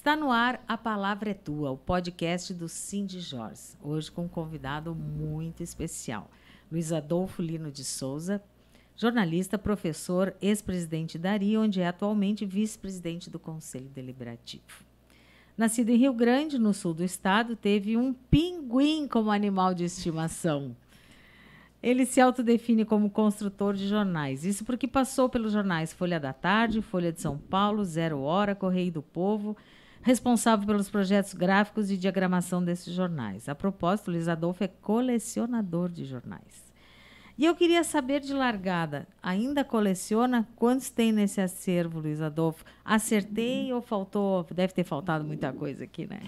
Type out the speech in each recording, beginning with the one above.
Está no ar A Palavra é Tua, o podcast do Cindy Jorge. Hoje com um convidado muito especial, Luiz Adolfo Lino de Souza, jornalista, professor, ex-presidente da ARI, onde é atualmente vice-presidente do Conselho Deliberativo. Nascido em Rio Grande, no sul do estado, teve um pinguim como animal de estimação. Ele se autodefine como construtor de jornais. Isso porque passou pelos jornais Folha da Tarde, Folha de São Paulo, Zero Hora, Correio do Povo, responsável pelos projetos gráficos e diagramação desses jornais. A propósito, Luiz Adolfo é colecionador de jornais. E eu queria saber de largada, ainda coleciona? Quantos tem nesse acervo, Luiz Adolfo? Acertei ou faltou? Deve ter faltado muita coisa aqui, né?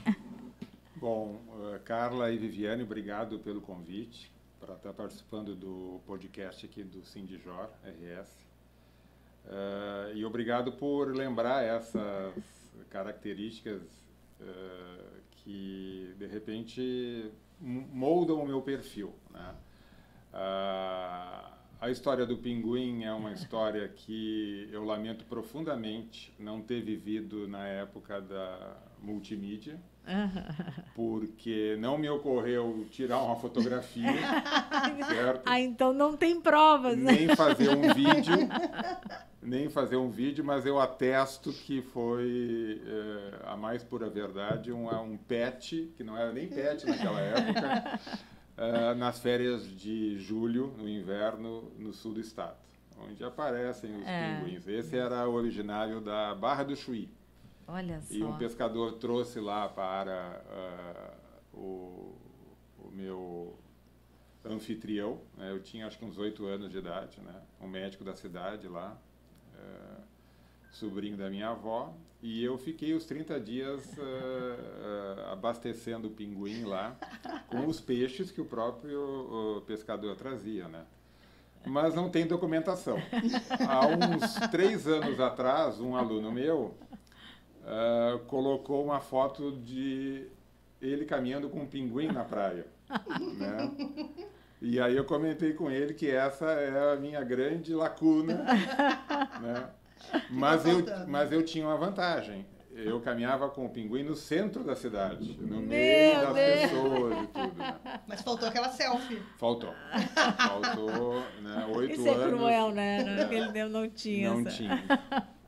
Bom, Carla e Viviane, obrigado pelo convite para estar participando do podcast aqui do Cindy Jor, RS. E obrigado por lembrar essas características que, de repente, moldam o meu perfil, né? A história do pinguim é uma história que eu lamento profundamente não ter vivido na época da multimídia, porque não me ocorreu tirar uma fotografia, certo? Então não tem provas, né? Nem fazer um vídeo, mas eu atesto que foi a mais pura verdade, um pet, que não era nem pet naquela época, nas férias de julho, no inverno, no sul do estado, onde aparecem os pinguins. Esse era originário da Barra do Chuí. Olha só. E um pescador trouxe lá para o meu anfitrião, né? Eu tinha acho que uns 8 anos de idade, né? Um médico da cidade lá, sobrinho da minha avó, e eu fiquei os 30 dias abastecendo o pinguim lá com os peixes que o próprio pescador trazia, né? Mas não tem documentação. Há uns 3 anos atrás, um aluno meu colocou uma foto de ele caminhando com um pinguim na praia, né? E aí eu comentei com ele que essa é a minha grande lacuna, né? Mas eu tinha uma vantagem. Eu caminhava com o pinguim no centro da cidade, no meio das pessoas e tudo, né? Mas faltou aquela selfie. Faltou, né? 8 Isso anos. É cruel, né? Naquele tempo não tinha. Não tinha.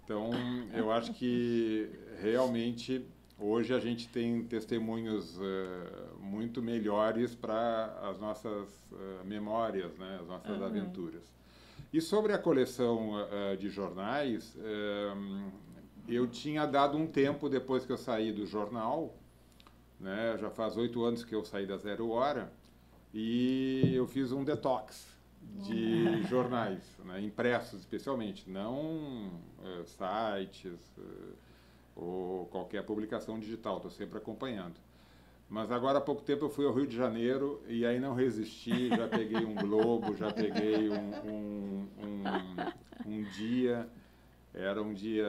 Então, eu acho que realmente hoje a gente tem testemunhos muito melhores para as nossas memórias, né? As nossas aventuras. E sobre a coleção de jornais, eu tinha dado um tempo depois que eu saí do jornal, né? Já faz 8 anos que eu saí da Zero Hora, e eu fiz um detox de jornais, né? Impressos especialmente, não sites ou qualquer publicação digital, estou sempre acompanhando. Mas agora há pouco tempo eu fui ao Rio de Janeiro e aí não resisti, já peguei um Globo, já peguei um dia, era um dia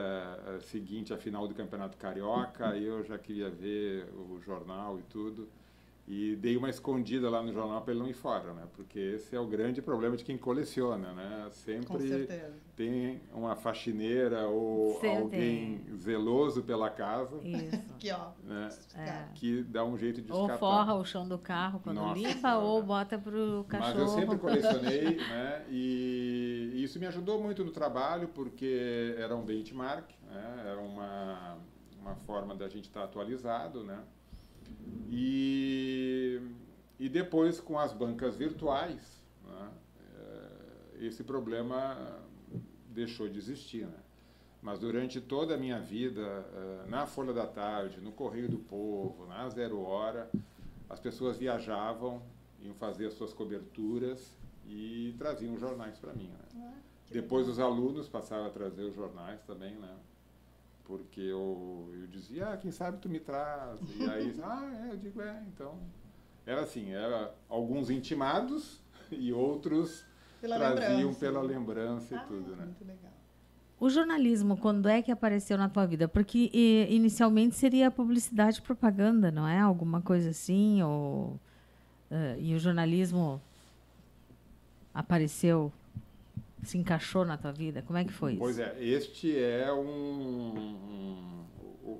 seguinte à final do Campeonato Carioca, aí eu já queria ver o jornal e tudo. E dei uma escondida lá no jornal para ele não ir fora, né? Porque esse é o grande problema de quem coleciona, né? Sempre tem uma faxineira ou alguém zeloso pela casa. Isso. Aqui, ó. Né? Que dá um jeito de escapar. Ou forra o chão do carro quando limpa, ou bota pro cachorro. Mas eu sempre colecionei, né? E isso me ajudou muito no trabalho, porque era um benchmark, né? Era uma forma da gente estar atualizado, né? E depois, com as bancas virtuais, né, esse problema deixou de existir, né? Mas durante toda a minha vida, na Folha da Tarde, no Correio do Povo, na Zero Hora, as pessoas viajavam, iam fazer as suas coberturas e traziam jornais para mim, né? Depois os alunos passaram a trazer os jornais também, né? Porque eu dizia, quem sabe tu me traz. E aí, eu digo, então. Era assim, alguns intimados e outros traziam pela lembrança e tudo, né? Muito legal. O jornalismo, quando é que apareceu na tua vida? Porque inicialmente seria publicidade e propaganda, não é? Alguma coisa assim? E o jornalismo apareceu, se encaixou na tua vida? Como é que foi isso? Pois é, este é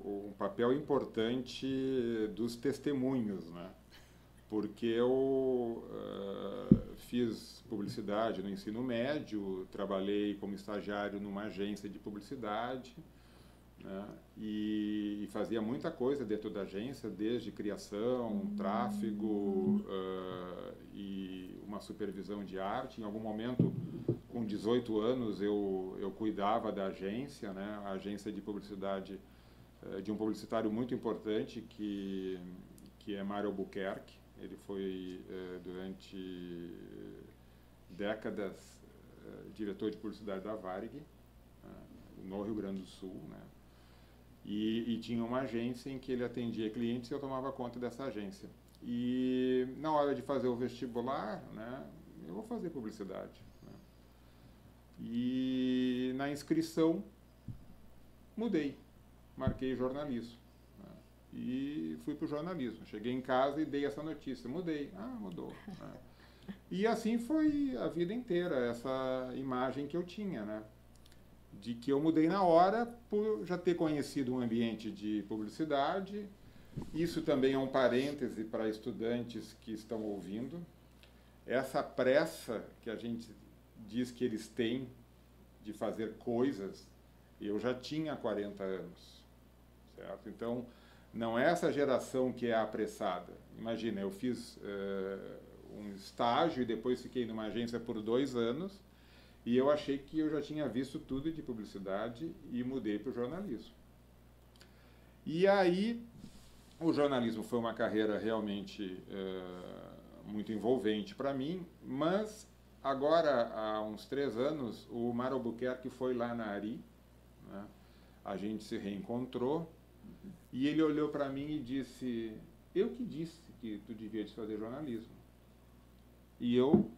um papel importante dos testemunhos, né? Porque eu fiz publicidade no ensino médio, trabalhei como estagiário numa agência de publicidade, né? E fazia muita coisa dentro da agência, desde criação, tráfego e uma supervisão de arte. Em algum momento, com 18 anos, eu cuidava da agência, né? A agência de publicidade de um publicitário muito importante que é Mário Albuquerque. Ele foi, durante décadas, diretor de publicidade da Varig, no Rio Grande do Sul, né? E tinha uma agência em que ele atendia clientes e eu tomava conta dessa agência. E na hora de fazer o vestibular, né, eu vou fazer publicidade, né? E na inscrição, mudei, marquei jornalismo. E fui para o jornalismo. Cheguei em casa e dei essa notícia. Mudei. Mudou. Né? E assim foi a vida inteira, essa imagem que eu tinha, né? De que eu mudei na hora por já ter conhecido um ambiente de publicidade. Isso também é um parêntese para estudantes que estão ouvindo. Essa pressa que a gente diz que eles têm de fazer coisas, eu já tinha 40 anos, certo? Então, não é essa geração que é apressada. Imagina, eu fiz um estágio e depois fiquei numa agência por 2 anos e eu achei que eu já tinha visto tudo de publicidade e mudei para o jornalismo. E aí, o jornalismo foi uma carreira realmente muito envolvente para mim, mas agora, há uns 3 anos, o Mário Albuquerque foi lá na Ari, né? A gente se reencontrou. E ele olhou para mim e disse: eu que disse que tu devias fazer jornalismo. E eu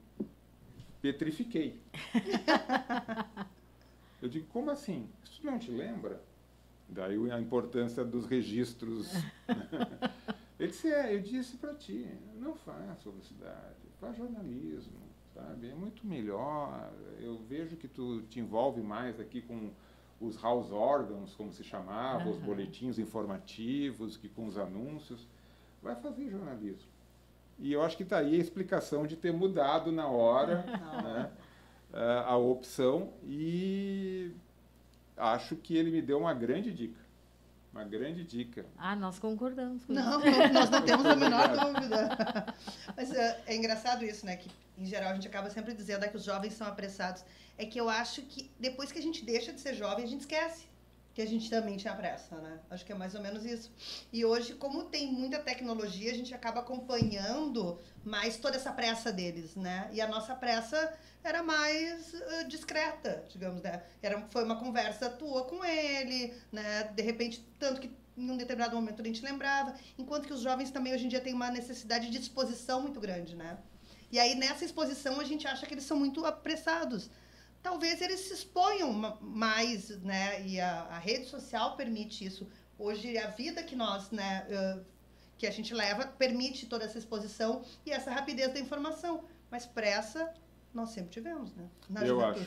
petrifiquei. Eu digo: como assim? Isso não te lembra? Daí a importância dos registros. Ele disse: eu disse para ti, não faz publicidade, faz jornalismo, sabe? É muito melhor. Eu vejo que tu te envolve mais aqui com os house organs, como se chamava, os boletins informativos, que com os anúncios, vai fazer jornalismo. E eu acho que está aí a explicação de ter mudado na hora, né, a opção, e acho que ele me deu uma grande dica. Uma grande dica. Nós concordamos com isso. Não, nós não temos a menor dúvida. Mas é engraçado isso, né? Que, em geral, a gente acaba sempre dizendo que os jovens são apressados. É que eu acho que depois que a gente deixa de ser jovem, a gente esquece que a gente também tinha pressa, né? Acho que é mais ou menos isso. E hoje, como tem muita tecnologia, a gente acaba acompanhando mais toda essa pressa deles, né? E a nossa pressa era mais discreta, digamos, né? Foi uma conversa tua com ele, né? De repente, tanto que em um determinado momento a gente lembrava, enquanto que os jovens também hoje em dia têm uma necessidade de exposição muito grande, né? E aí, nessa exposição, a gente acha que eles são muito apressados. Talvez eles se exponham mais, né? E a rede social permite isso. Hoje, a vida que nós, né, que a gente leva, permite toda essa exposição e essa rapidez da informação. Mas pressa, nós sempre tivemos, né? Eu acho.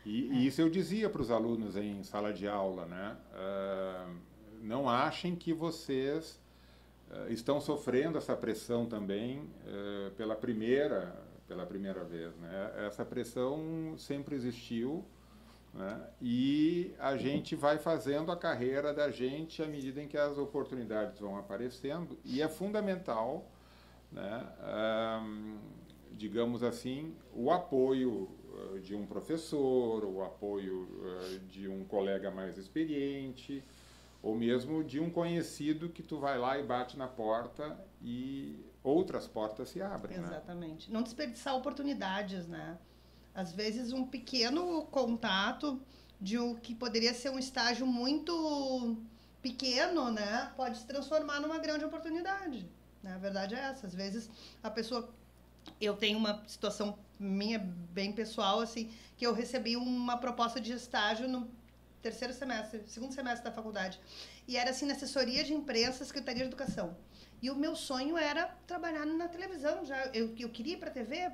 E isso eu dizia para os alunos em sala de aula, né? Não achem que vocês estão sofrendo essa pressão também pela primeira vez, né? Essa pressão sempre existiu, né? E a gente vai fazendo a carreira da gente à medida em que as oportunidades vão aparecendo, e é fundamental, né, digamos assim, o apoio de um professor, o apoio de um colega mais experiente, ou mesmo de um conhecido que tu vai lá e bate na porta e outras portas se abrem. Exatamente. Né? Não desperdiçar oportunidades, né? Às vezes um pequeno contato de o que poderia ser um estágio muito pequeno, né? Pode se transformar numa grande oportunidade. Né? A verdade é essa. Às vezes a pessoa... Eu tenho uma situação minha bem pessoal, assim, que eu recebi uma proposta de estágio no segundo semestre da faculdade. E era assim, na assessoria de imprensa, Secretaria de Educação. E o meu sonho era trabalhar na televisão. Eu queria ir para a TV.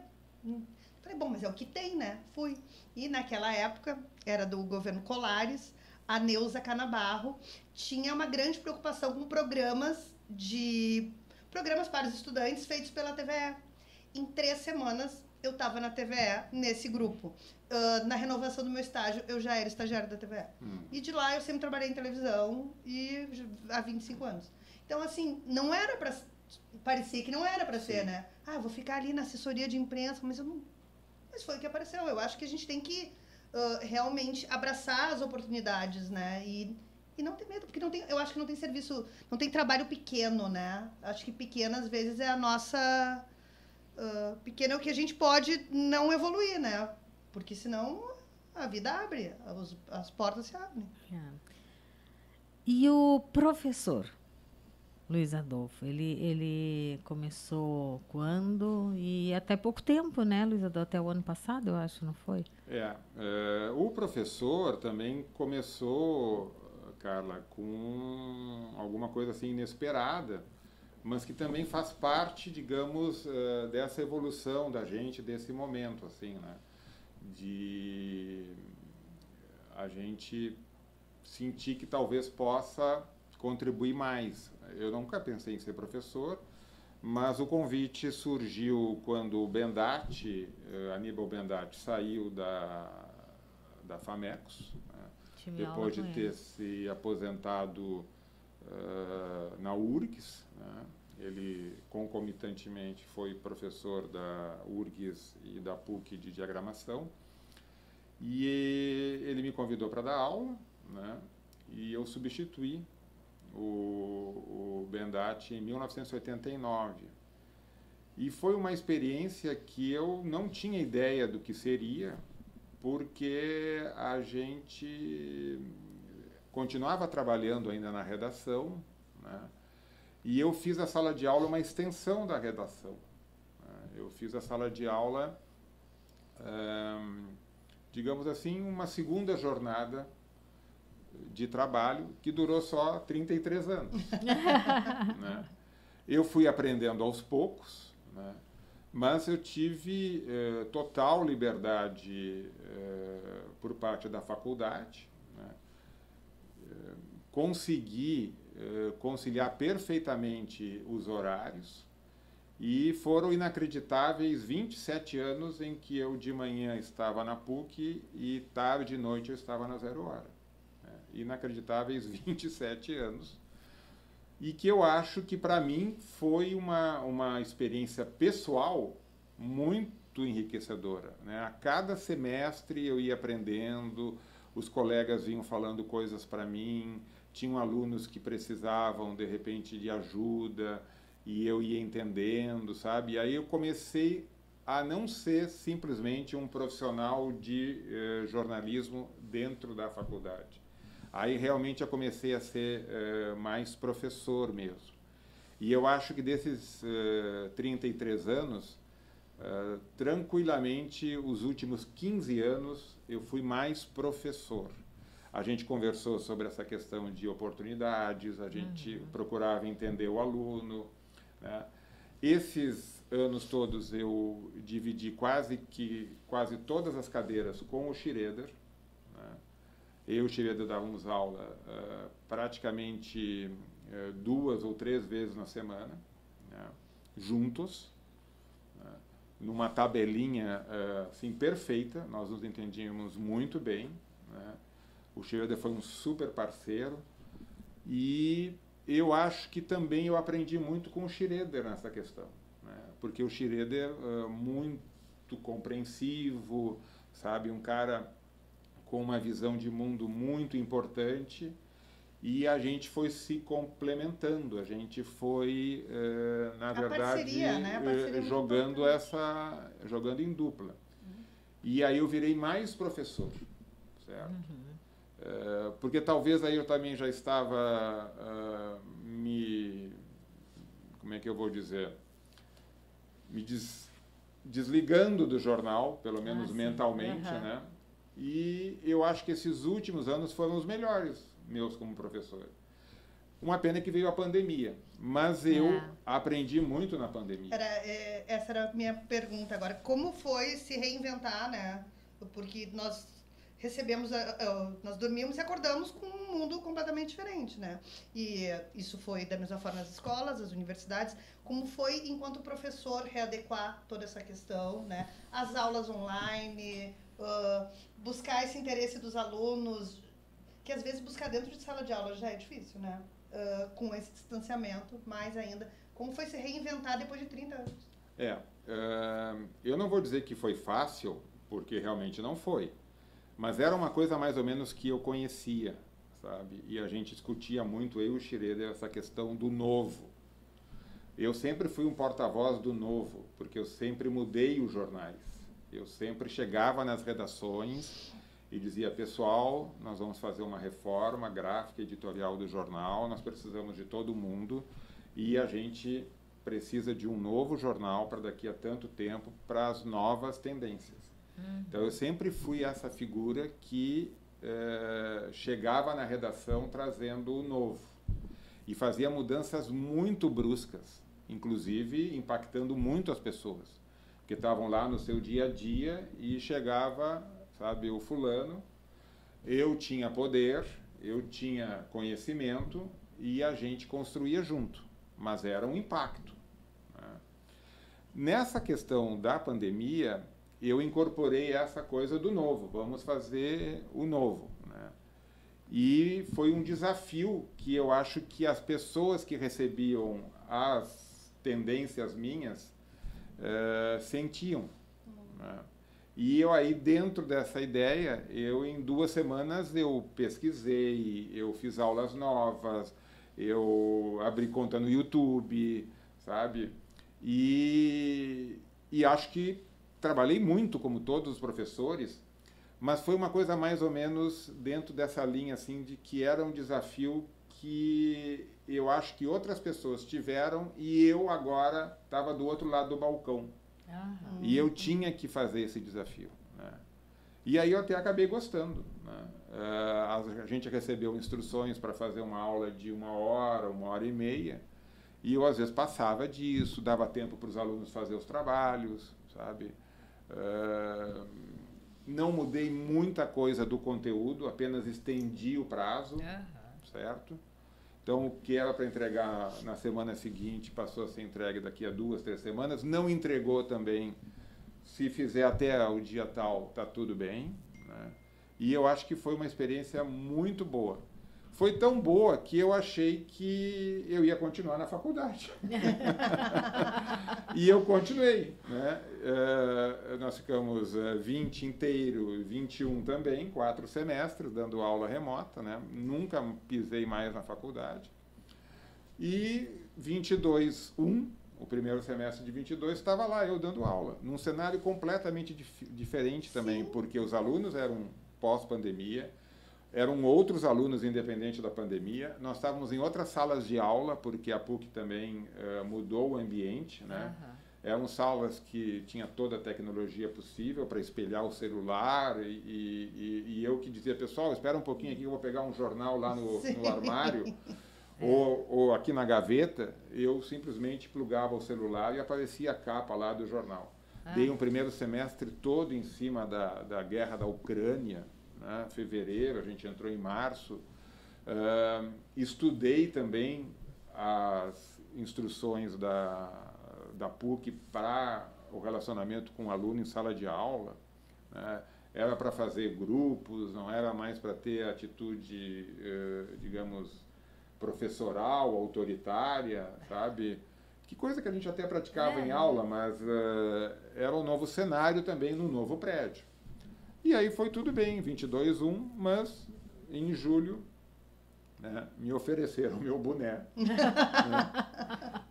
Falei, bom, mas é o que tem, né? Fui. E naquela época, era do governo Colares, a Neuza Canabarro, tinha uma grande preocupação com programas para os estudantes feitos pela TVE. Em 3 semanas, eu estava na TVE, nesse grupo. Na renovação do meu estágio, eu já era estagiária da TVE. E de lá, eu sempre trabalhei em televisão há 25 anos. Então, assim, não era para... Parecia que não era para ser, né? Ah, vou ficar ali na assessoria de imprensa, mas eu não... Mas foi o que apareceu. Eu acho que a gente tem que realmente abraçar as oportunidades, né? E não ter medo, porque eu acho que não tem serviço, não tem trabalho pequeno, né? Acho que pequeno, às vezes, é a nossa... pequeno é o que a gente pode não evoluir, né? Porque senão a vida abre, as portas se abrem. E o professor Luiz Adolfo, ele começou quando? E até pouco tempo, né, Luiz Adolfo? Até o ano passado, eu acho, não foi? O professor também começou, Carla, com alguma coisa assim inesperada, mas que também faz parte, digamos, dessa evolução da gente, desse momento, assim, né? De a gente sentir que talvez possa contribuir mais. Eu nunca pensei em ser professor, mas o convite surgiu quando o Bendatti, Aníbal Bendatti, saiu da Famecos, né? Depois de ter se aposentado na URGS, né? Ele concomitantemente foi professor da URGS e da PUC de diagramação, e ele me convidou para dar aula, né? E eu substituí o Bendatti em 1989. E foi uma experiência que eu não tinha ideia do que seria, porque a gente continuava trabalhando ainda na redação, né? E eu fiz a sala de aula uma extensão da redação, né? Eu fiz a sala de aula, digamos assim, uma segunda jornada de trabalho que durou só 33 anos. Né? Eu fui aprendendo aos poucos, né? Mas eu tive total liberdade por parte da faculdade, né? Consegui conciliar perfeitamente os horários, e foram inacreditáveis 27 anos em que eu de manhã estava na PUC e tarde e noite eu estava na Zero Hora. Inacreditáveis 27 anos, e que eu acho que para mim foi uma experiência pessoal muito enriquecedora, né? A cada semestre eu ia aprendendo, os colegas vinham falando coisas para mim, tinham alunos que precisavam de repente de ajuda e eu ia entendendo, sabe? E aí eu comecei a não ser simplesmente um profissional de jornalismo dentro da faculdade. Aí realmente eu comecei a ser mais professor mesmo. E eu acho que desses 33 anos, tranquilamente, os últimos 15 anos, eu fui mais professor. A gente conversou sobre essa questão de oportunidades, a gente procurava entender o aluno, né? Esses anos todos eu dividi quase todas as cadeiras com o Schroeder, né? Eu e o Schroeder dávamos aula praticamente 2 ou 3 vezes na semana, né? Juntos, né? Numa tabelinha assim, perfeita, nós nos entendíamos muito bem, né? O Schroeder foi um super parceiro, e eu acho que também eu aprendi muito com o Schroeder nessa questão, né? Porque o Schroeder muito compreensivo, sabe, um cara com uma visão de mundo muito importante, e a gente foi se complementando, a gente foi, na verdade, parceria, né? jogando em dupla. E aí eu virei mais professor, certo? Porque talvez aí eu também já estava como é que eu vou dizer, me desligando do jornal, pelo menos mentalmente, né? E eu acho que esses últimos anos foram os melhores meus como professor. Uma pena que veio a pandemia, mas eu aprendi muito na pandemia. Essa era a minha pergunta agora. Como foi se reinventar, né? Porque nós nós dormimos e acordamos com um mundo completamente diferente, né? E isso foi da mesma forma nas escolas, nas universidades, como foi enquanto professor readequar toda essa questão, né? As aulas online, buscar esse interesse dos alunos, que às vezes buscar dentro de sala de aula já é difícil, né? Com esse distanciamento, mais ainda. Como foi se reinventar depois de 30 anos? Eu não vou dizer que foi fácil, porque realmente não foi. Mas era uma coisa mais ou menos que eu conhecia, sabe? E a gente discutia muito, eu e o Schroeder, essa questão do novo. Eu sempre fui um porta-voz do novo, porque eu sempre mudei os jornais. Eu sempre chegava nas redações e dizia, pessoal, nós vamos fazer uma reforma gráfica editorial do jornal, nós precisamos de todo mundo e a gente precisa de um novo jornal para daqui a tanto tempo, para as novas tendências. Então, eu sempre fui essa figura que chegava na redação trazendo o novo e fazia mudanças muito bruscas, inclusive impactando muito as pessoas, que estavam lá no seu dia a dia e chegava, sabe, o fulano, eu tinha poder, eu tinha conhecimento e a gente construía junto, mas era um impacto, né? Nessa questão da pandemia, eu incorporei essa coisa do novo, vamos fazer o novo, né? E foi um desafio que eu acho que as pessoas que recebiam as tendências minhas sentiam, né? E eu aí, dentro dessa ideia, em 2 semanas eu pesquisei, eu fiz aulas novas, eu abri conta no YouTube, sabe? E acho que trabalhei muito, como todos os professores, mas foi uma coisa mais ou menos dentro dessa linha, assim, de que era um desafio que eu acho que outras pessoas tiveram e eu agora estava do outro lado do balcão. E eu tinha que fazer esse desafio, né? E aí eu até acabei gostando, né? A gente recebeu instruções para fazer uma aula de 1 hora, 1h30, e eu às vezes passava disso, dava tempo para os alunos fazer os trabalhos, sabe? Não mudei muita coisa do conteúdo, apenas estendi o prazo, certo? Então, o que era para entregar na semana seguinte passou a ser entregue daqui a 2, 3 semanas. Não entregou também. Se fizer até o dia tal, está tudo bem, né? E eu acho que foi uma experiência muito boa. Foi tão boa que eu achei que eu ia continuar na faculdade. E eu continuei, né? Nós ficamos 20 inteiro, 21 também, 4 semestres, dando aula remota, né? Nunca pisei mais na faculdade. E 22, o primeiro semestre de 22, estava lá eu dando aula, num cenário completamente diferente também, sim, porque os alunos eram pós-pandemia, eram outros alunos independente da pandemia. Nós estávamos em outras salas de aula, porque a PUC também mudou o ambiente, né? Eram salas que tinha toda a tecnologia possível para espelhar o celular e eu que dizia, pessoal, espera um pouquinho aqui que eu vou pegar um jornal lá no armário ou aqui na gaveta. Eu simplesmente plugava o celular e aparecia a capa lá do jornal. Dei um primeiro semestre todo em cima da guerra da Ucrânia, né? Fevereiro, a gente entrou em março. Estudei também as instruções da PUC para o relacionamento com o aluno em sala de aula, né? Era para fazer grupos, não era mais para ter atitude, digamos, professoral, autoritária, sabe? Que coisa que a gente até praticava em aula, mas era um novo cenário também no novo prédio. E aí foi tudo bem, 22/1, mas em julho, né, me ofereceram o meu boné. Né?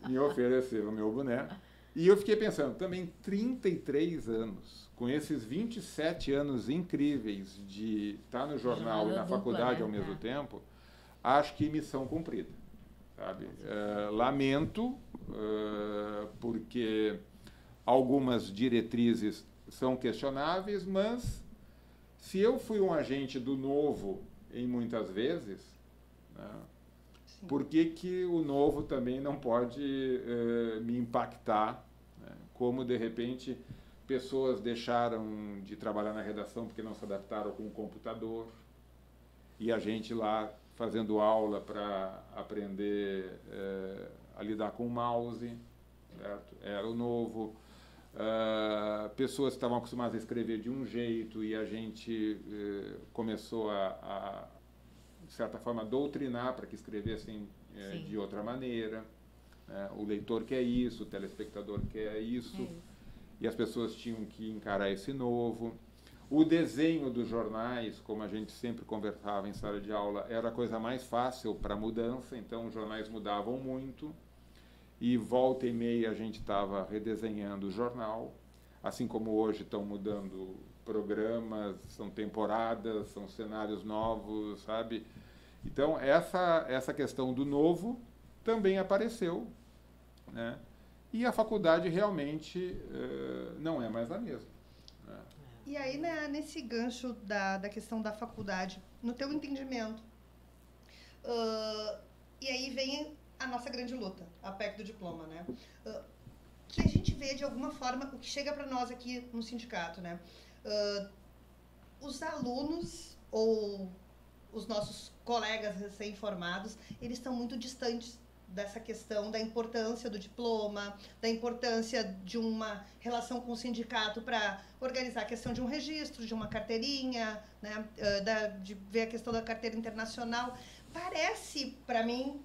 Me ofereceram o meu boné. E eu fiquei pensando, também 33 anos, com esses 27 anos incríveis de estar no jornal e na faculdade ao mesmo tempo, acho que missão cumprida, sabe? Lamento, porque algumas diretrizes são questionáveis, mas se eu fui um agente do novo em muitas vezes, né, por que o novo também não pode me impactar, né, como de repente pessoas deixaram de trabalhar na redação porque não se adaptaram com o computador, e a gente lá fazendo aula para aprender a lidar com o mouse, certo? Era o novo. Pessoas que estavam acostumadas a escrever de um jeito, e a gente começou de certa forma, doutrinar para que escrevessem de outra maneira. O leitor quer isso, o telespectador quer isso, e as pessoas tinham que encarar esse novo. O desenho dos jornais, como a gente sempre conversava em sala de aula, era a coisa mais fácil para mudança, então os jornais mudavam muito, e volta e meia a gente estava redesenhando o jornal, assim como hoje estão mudando programas, são temporadas, são cenários novos, sabe? Então, essa questão do novo também apareceu, né? E a faculdade realmente não é mais a mesma, né? E aí, né, nesse gancho da questão da faculdade, no teu entendimento, e aí vem a nossa grande luta, a PEC do diploma, né? Que a gente vê, de alguma forma, o que chega para nós aqui no sindicato, né? Os alunos ou os nossos colegas recém-formados, eles estão muito distantes dessa questão da importância do diploma, da importância de uma relação com o sindicato para organizar a questão de um registro, de uma carteirinha, né? De ver a questão da carteira internacional. Parece, para mim,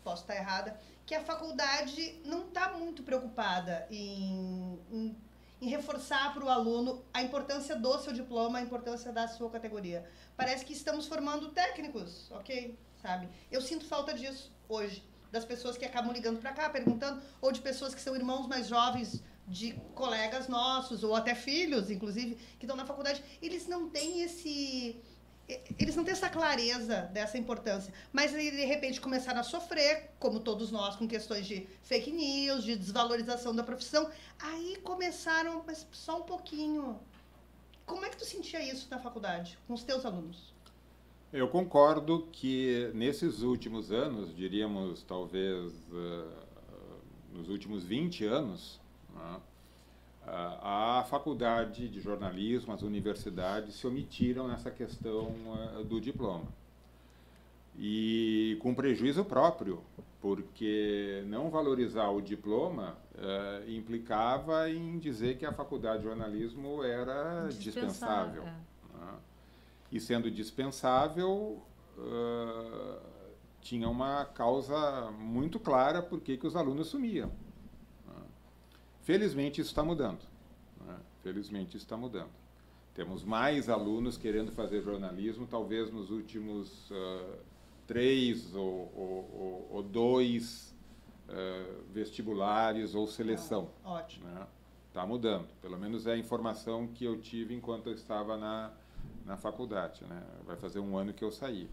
posso estar errada, que a faculdade não está muito preocupada em reforçar para o aluno a importância do seu diploma, a importância da sua categoria. Parece que estamos formando técnicos, ok? Sabe? Eu sinto falta disso hoje, das pessoas que acabam ligando para cá, perguntando, ou de pessoas que são irmãos mais jovens de colegas nossos, ou até filhos, inclusive, que estão na faculdade. Eles não têm essa clareza dessa importância, mas de repente começaram a sofrer, como todos nós, com questões de fake news, de desvalorização da profissão. Aí começaram, mas só um pouquinho. Como é que tu sentia isso na faculdade, com os teus alunos? Eu concordo que nesses últimos anos, diríamos talvez nos últimos 20 anos, né, a faculdade de jornalismo, as universidades se omitiram nessa questão do diploma. E com prejuízo próprio, porque não valorizar o diploma implicava em dizer que a faculdade de jornalismo era dispensável. Né? E sendo dispensável, tinha uma causa muito clara por que os alunos sumiam. Felizmente isso está mudando, né? Felizmente isso está mudando. Temos mais alunos querendo fazer jornalismo, talvez nos últimos 3 ou 2 vestibulares ou seleção. Ótimo. Né? Está mudando, pelo menos é a informação que eu tive enquanto eu estava na faculdade, né? Vai fazer 1 ano que eu saí.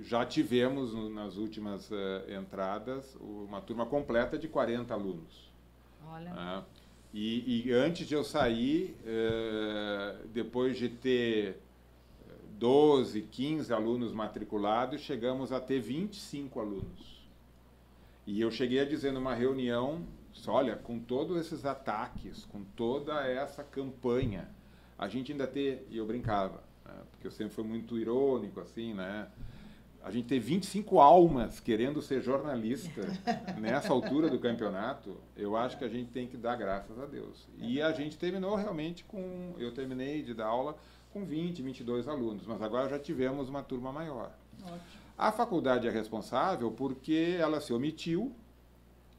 Já tivemos, nas últimas entradas, uma turma completa de 40 alunos. Olha. E antes de eu sair, depois de ter 12, 15 alunos matriculados, chegamos a ter 25 alunos. E eu cheguei a dizer numa reunião, olha, com todos esses ataques, com toda essa campanha, a gente ainda ter, e eu brincava, né, porque eu sempre fui muito irônico, assim, né? A gente ter 25 almas querendo ser jornalista nessa altura do campeonato, eu acho que a gente tem que dar graças a Deus. E a gente terminou realmente eu terminei de dar aula com 20, 22 alunos, mas agora já tivemos uma turma maior. Ótimo. A faculdade é responsável porque ela se omitiu,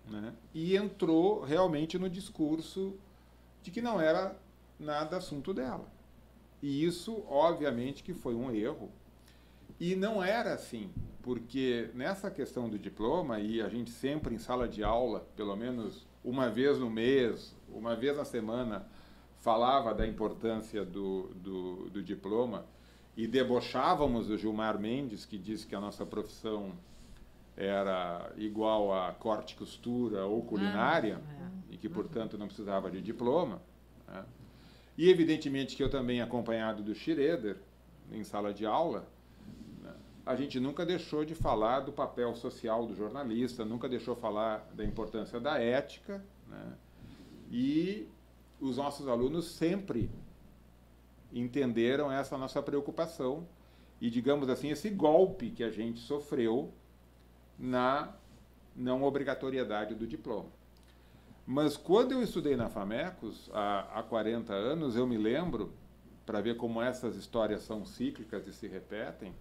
né, e entrou realmente no discurso de que não era nada assunto dela. E isso, obviamente, que foi um erro. E não era assim, porque nessa questão do diploma, e a gente sempre em sala de aula, pelo menos uma vez no mês, uma vez na semana, falava da importância do diploma, e debochávamos do Gilmar Mendes, que disse que a nossa profissão era igual a corte e costura ou culinária, e que, portanto, não precisava de diploma, né? E, evidentemente, que eu também, acompanhado do Schroeder, em sala de aula, a gente nunca deixou de falar do papel social do jornalista, nunca deixou de falar da importância da ética, né? E os nossos alunos sempre entenderam essa nossa preocupação e, digamos assim, esse golpe que a gente sofreu na não obrigatoriedade do diploma. Mas quando eu estudei na FAMECOS, há 40 anos, eu me lembro, para ver como essas histórias são cíclicas e se repetem,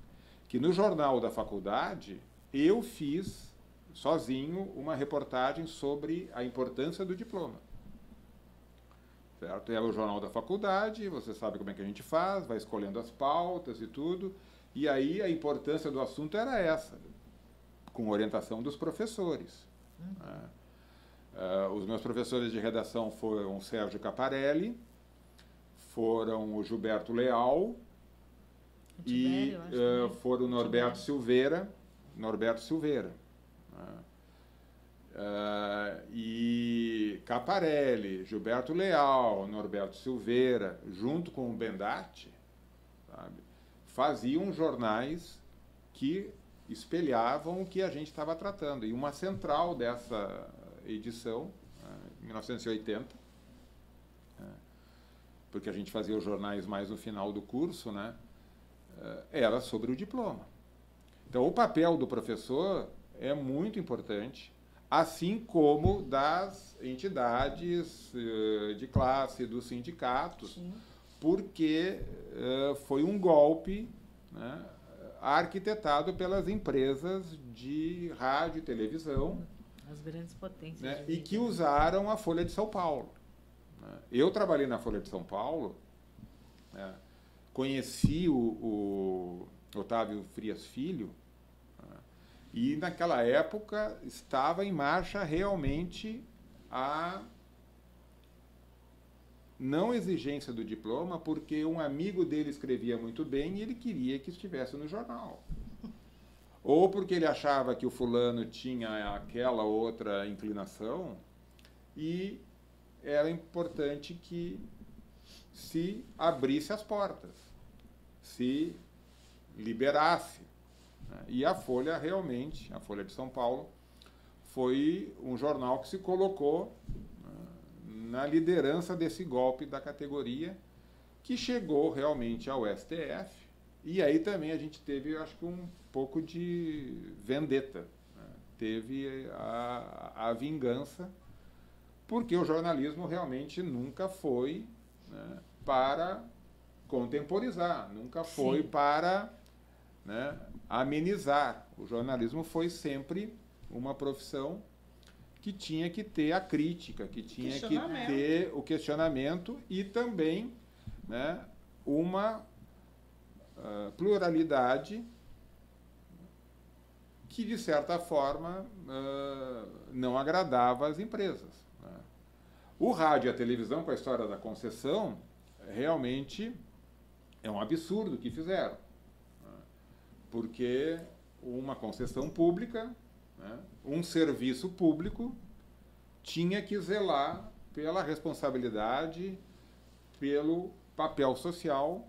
que no jornal da faculdade eu fiz, sozinho, uma reportagem sobre a importância do diploma. Certo? É o jornal da faculdade, você sabe como é que a gente faz, vai escolhendo as pautas e tudo, e aí a importância do assunto era essa, com orientação dos professores. Né? Os meus professores de redação foram o Sérgio Caparelli, foram o Gilberto Leal e foram o Norberto Silveira. E Caparelli, Gilberto Leal, Norberto Silveira, junto com o Bendatti, sabe, faziam jornais que espelhavam o que a gente estava tratando. E uma central dessa edição, em 1980, porque a gente fazia os jornais mais no final do curso, né, era sobre o diploma. Então, o papel do professor é muito importante, assim como das entidades de classe, dos sindicatos, sim, porque foi um golpe, né, arquitetado pelas empresas de rádio e televisão, as grandes potências, né, e que usaram a Folha de São Paulo. Eu trabalhei na Folha de São Paulo, né, conheci o Otávio Frias Filho, né, e naquela época estava em marcha realmente a não exigência do diploma, porque um amigo dele escrevia muito bem e ele queria que estivesse no jornal. Ou porque ele achava que o fulano tinha aquela outra inclinação e era importante que se abrisse as portas, se liberasse. E a Folha realmente, a Folha de São Paulo, foi um jornal que se colocou na liderança desse golpe da categoria, que chegou realmente ao STF, e aí também a gente teve, eu acho que um pouco de vendetta, né? Teve a vingança, porque o jornalismo realmente nunca foi, né, para contemporizar, nunca foi, sim, para, né, amenizar. O jornalismo foi sempre uma profissão que tinha que ter a crítica, que tinha que ter o questionamento e também, né, uma pluralidade que, de certa forma, não agradava às empresas. Né? O rádio e a televisão, com a história da concessão, realmente é um absurdo o que fizeram. Né? Porque uma concessão pública, né, um serviço público, tinha que zelar pela responsabilidade, pelo papel social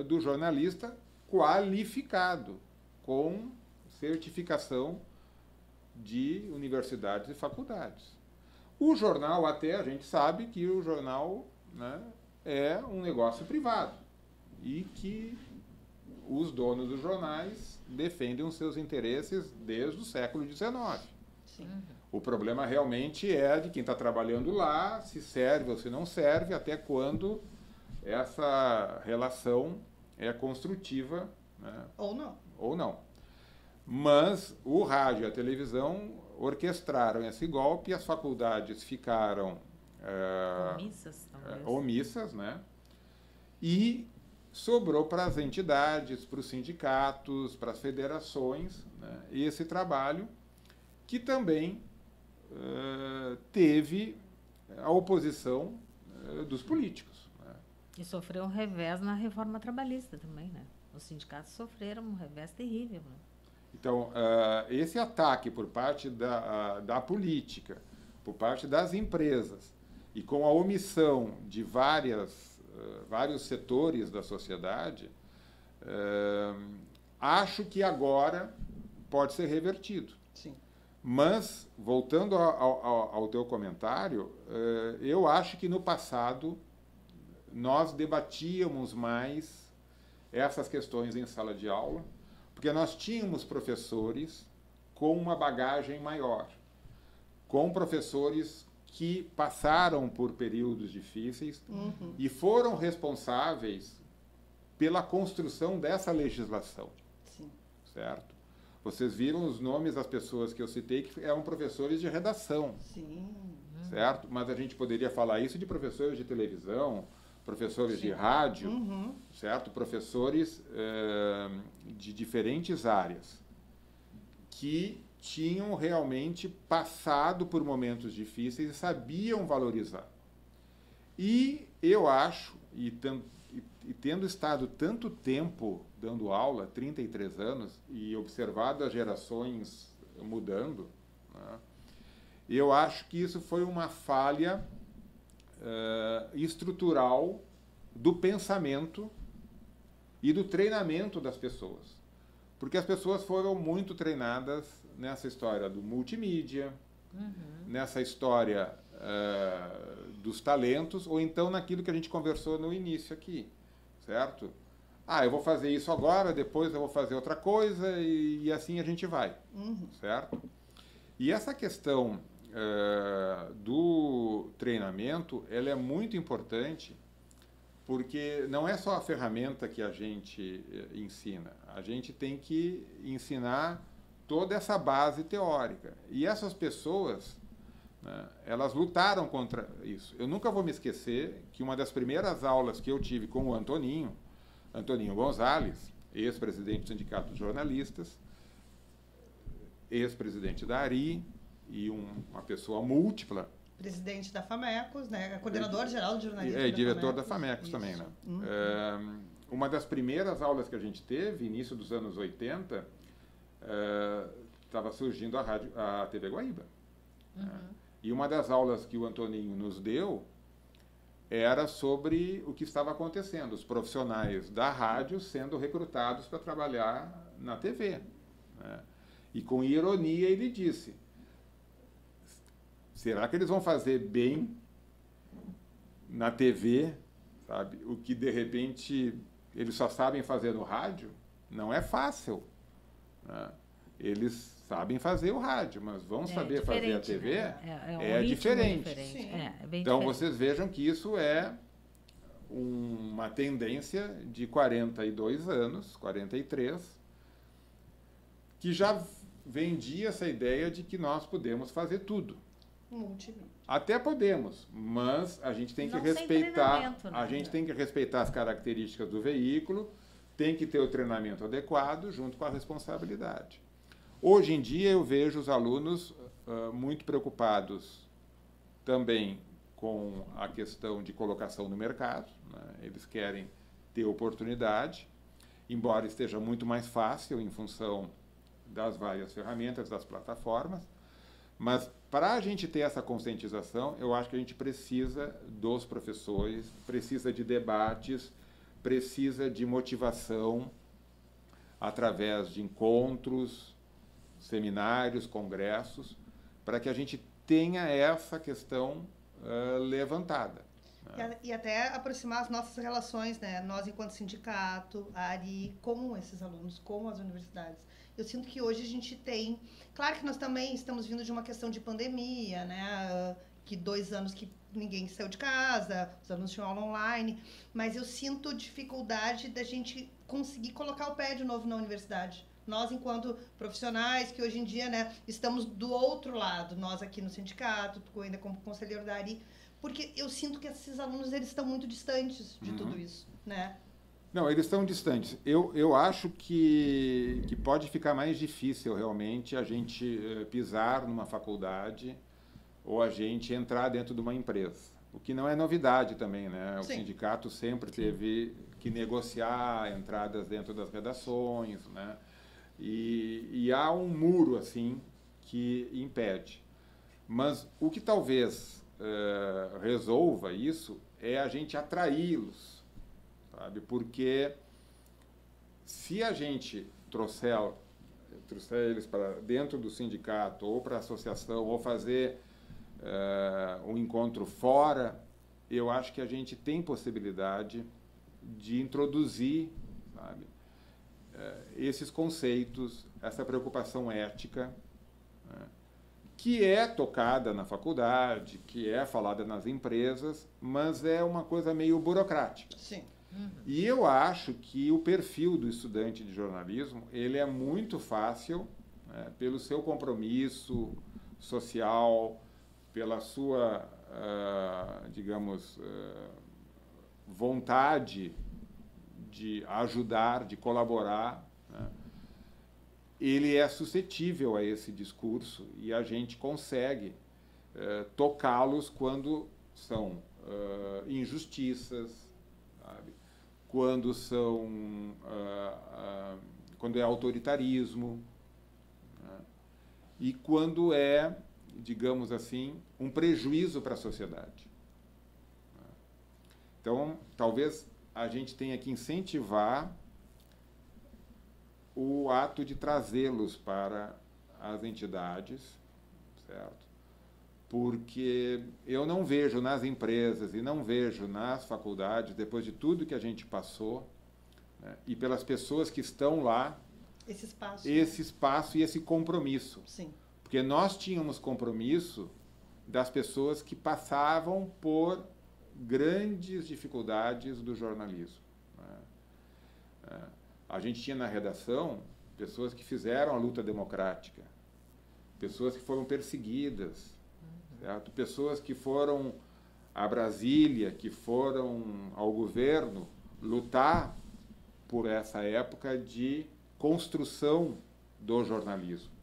do jornalista qualificado, com certificação de universidades e faculdades. O jornal, até a gente sabe que o jornal, né, é um negócio privado e que os donos dos jornais defendem os seus interesses desde o século XIX. Sim. O problema realmente é de quem está trabalhando lá, se serve ou se não serve, até quando essa relação é construtiva, né? Ou não. Ou não. Mas o rádio e a televisão orquestraram esse golpe e as faculdades ficaram omissas, né? E sobrou para as entidades, para os sindicatos, para as federações, né, esse trabalho que também teve a oposição dos políticos. Né? E sofreu um revés na reforma trabalhista também, né? Os sindicatos sofreram um revés terrível. Né? Então, esse ataque por parte da política, por parte das empresas, e com a omissão de vários setores da sociedade, acho que agora pode ser revertido. Sim. Mas, voltando ao teu comentário, eu acho que no passado nós debatíamos mais essas questões em sala de aula, porque nós tínhamos professores com uma bagagem maior, com professores que passaram por períodos difíceis e foram responsáveis pela construção dessa legislação. Sim. Certo? Vocês viram os nomes das pessoas que eu citei que eram professores de redação. Sim. Certo? Mas a gente poderia falar isso de professores de televisão, professores de rádio, certo? Professores de diferentes áreas que tinham realmente passado por momentos difíceis e sabiam valorizar. E eu acho, e tendo estado tanto tempo dando aula, 33 anos, e observado as gerações mudando, né, eu acho que isso foi uma falha estrutural do pensamento e do treinamento das pessoas. Porque as pessoas foram muito treinadas nessa história do multimídia, nessa história dos talentos, ou então naquilo que a gente conversou no início aqui, certo? Eu vou fazer isso agora, depois eu vou fazer outra coisa, e assim a gente vai, certo? E essa questão do treinamento, ela é muito importante, porque não é só a ferramenta que a gente ensina, a gente tem que ensinar toda essa base teórica. E essas pessoas, né, elas lutaram contra isso. Eu nunca vou me esquecer que uma das primeiras aulas que eu tive com o Antoninho Gonzalez, ex-presidente do Sindicato de Jornalistas, ex-presidente da ARI e uma pessoa múltipla. Presidente da FAMECOS, né? Coordenador geral de jornalismo. E diretor da FAMECOS também, né? Uma das primeiras aulas que a gente teve, início dos anos 80, estava surgindo a TV Guaíba. E uma das aulas que o Antoninho nos deu era sobre o que estava acontecendo, os profissionais da rádio sendo recrutados para trabalhar na TV. Né? E com ironia ele disse: será que eles vão fazer bem na TV, sabe? O que de repente eles só sabem fazer no rádio? Não é fácil. Né? Eles sabem fazer o rádio, mas vão saber fazer a TV? Né? É diferente. Bem então, diferente. vocês vejam que isso é uma tendência de 42 anos, 43, que já vendia essa ideia de que nós podemos fazer tudo. Até podemos, mas a gente tem que respeitar, né? a gente tem que respeitar as características do veículo, tem que ter o treinamento adequado junto com a responsabilidade. Hoje em dia eu vejo os alunos muito preocupados também com a questão de colocação no mercado, né? Eles querem ter oportunidade, embora esteja muito mais fácil em função das várias ferramentas, das plataformas, mas para a gente ter essa conscientização, eu acho que a gente precisa dos professores, precisa de debates, precisa de motivação através de encontros, seminários, congressos, para que a gente tenha essa questão levantada. E até aproximar as nossas relações, né? Nós, enquanto sindicato, a ARI, com esses alunos, com as universidades. Eu sinto que hoje a gente tem... Claro que nós também estamos vindo de uma questão de pandemia, né? Que 2 anos que ninguém saiu de casa, os alunos tinham aula online, mas eu sinto dificuldade da gente conseguir colocar o pé de novo na universidade. Nós, enquanto profissionais, que hoje em dia, né, estamos do outro lado, nós aqui no sindicato, ainda como conselheiro da ARI, porque eu sinto que esses alunos, eles estão muito distantes de tudo isso, né? Não, eles estão distantes. Eu acho que pode ficar mais difícil, realmente, a gente pisar numa faculdade ou a gente entrar dentro de uma empresa. O que não é novidade também, né? O sindicato sempre teve que negociar entradas dentro das redações, né? E há um muro, assim, que impede. Mas o que talvez resolva isso é a gente atraí-los, sabe? Porque se a gente trouxer trouxer eles para dentro do sindicato ou para a associação ou fazer um encontro fora, eu acho que a gente tem possibilidade de introduzir, sabe, esses conceitos, essa preocupação ética, né, que é tocada na faculdade, que é falada nas empresas, mas é uma coisa meio burocrática. Sim. E eu acho que o perfil do estudante de jornalismo ele é muito fácil, né, pelo seu compromisso social, pela sua, digamos, vontade de ajudar, de colaborar, né? Ele é suscetível a esse discurso e a gente consegue tocá-los quando são injustiças, sabe? Quando são quando é autoritarismo, né? E quando é, digamos assim, um prejuízo para a sociedade. Então, talvez a gente tenha que incentivar o ato de trazê-los para as entidades, certo? Porque eu não vejo nas empresas e não vejo nas faculdades, depois de tudo que a gente passou, né, e pelas pessoas que estão lá, esse espaço e esse compromisso. Sim. Porque nós tínhamos compromisso das pessoas que passavam por grandes dificuldades do jornalismo, né? A gente tinha na redação pessoas que fizeram a luta democrática, pessoas que foram perseguidas, certo? Pessoas que foram a Brasília, que foram ao governo lutar por essa época de construção do jornalismo.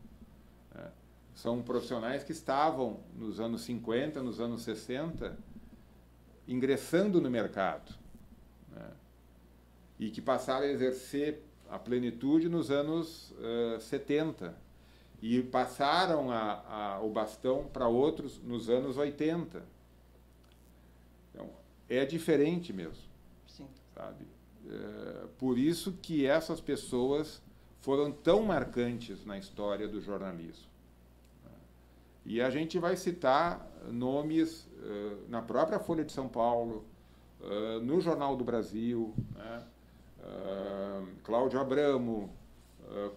São profissionais que estavam nos anos 50, nos anos 60, ingressando no mercado, né? E que passaram a exercer a plenitude nos anos 70 e passaram o bastão para outros nos anos 80. Então, é diferente mesmo. Sim. Sabe? Por isso que essas pessoas foram tão marcantes na história do jornalismo. E a gente vai citar nomes na própria Folha de São Paulo, no Jornal do Brasil, né? Cláudio Abramo,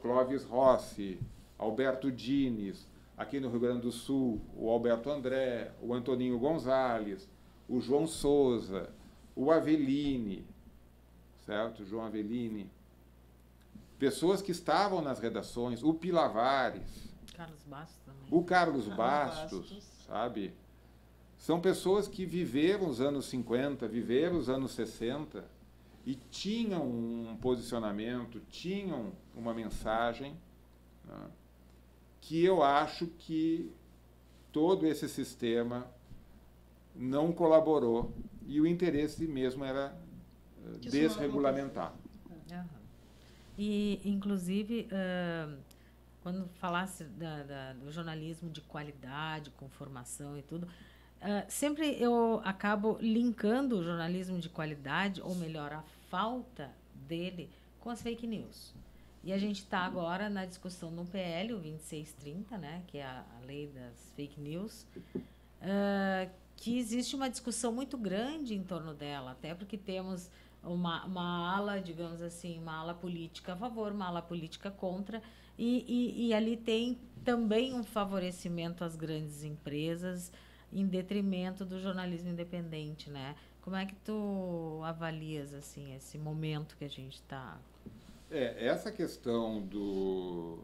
Clóvis Rossi, Alberto Dines, aqui no Rio Grande do Sul, o Alberto André, o Antoninho Gonzalez, o João Souza, o Aveline, certo? João Aveline. Pessoas que estavam nas redações, o Pilavares, Carlos Bastos também. o Carlos Bastos, sabe? São pessoas que viveram os anos 50, viveram os anos 60 e tinham um posicionamento, tinham uma mensagem, né, que eu acho que todo esse sistema não colaborou e o interesse mesmo era desregulamentar. Uhum. E, inclusive, quando falasse do jornalismo de qualidade, com formação e tudo, sempre eu acabo linkando o jornalismo de qualidade, ou melhor, a falta dele, com as fake news. E a gente está agora na discussão no PL, o 2630, né, que é a lei das fake news, que existe uma discussão muito grande em torno dela, até porque temos uma ala, digamos assim, uma ala política a favor, uma ala política contra, e ali tem também um favorecimento às grandes empresas em detrimento do jornalismo independente, né? Como é que tu avalias assim esse momento que a gente está? Essa questão do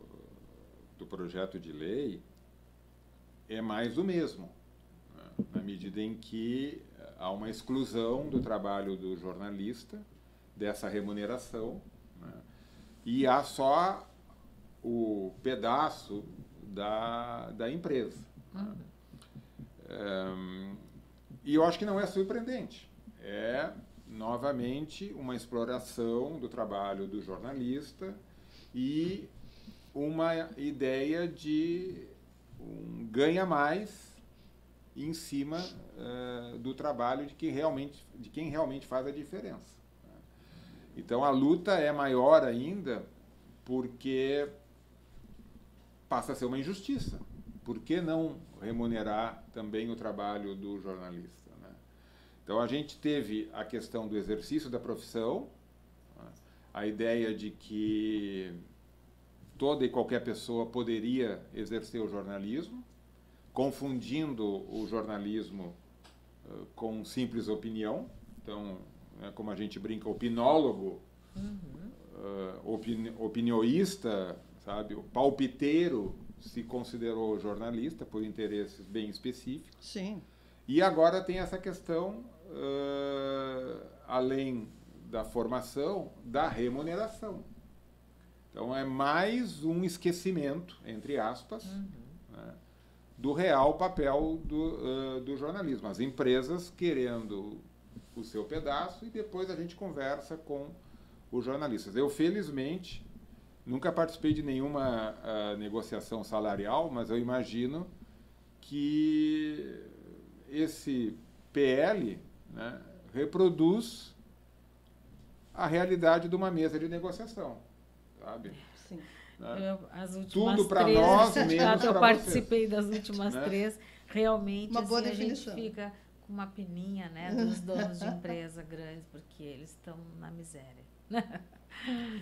projeto de lei é mais do mesmo, né? Na medida em que há uma exclusão do trabalho do jornalista, dessa remuneração, né? E há só o pedaço da empresa. Né? E eu acho que não é surpreendente. É, novamente, uma exploração do trabalho do jornalista e uma ideia de um ganha mais em cima do trabalho de quem realmente faz a diferença. Então, a luta é maior ainda porque passa a ser uma injustiça. Por que não remunerar também o trabalho do jornalista, né? Então, a gente teve a questão do exercício da profissão, né? A ideia de que toda e qualquer pessoa poderia exercer o jornalismo, confundindo o jornalismo com simples opinião. Então, como a gente brinca, opinólogo, opinioísta, sabe? O palpiteiro se considerou jornalista por interesses bem específicos. Sim. E agora tem essa questão, além da formação, da remuneração. Então, é mais um esquecimento, entre aspas, né, do real papel do jornalismo. As empresas querendo o seu pedaço e depois a gente conversa com os jornalistas. Eu, felizmente, nunca participei de nenhuma negociação salarial, mas eu imagino que esse PL, né, reproduz a realidade de uma mesa de negociação, sabe? Sim. Né? As últimas Tudo para 3, nós, menos eu para participei vocês, das últimas né? 3, realmente Uma boa assim, a gente definição. fica com uma peninha, né, dos donos de empresa grandes, porque eles estão na miséria.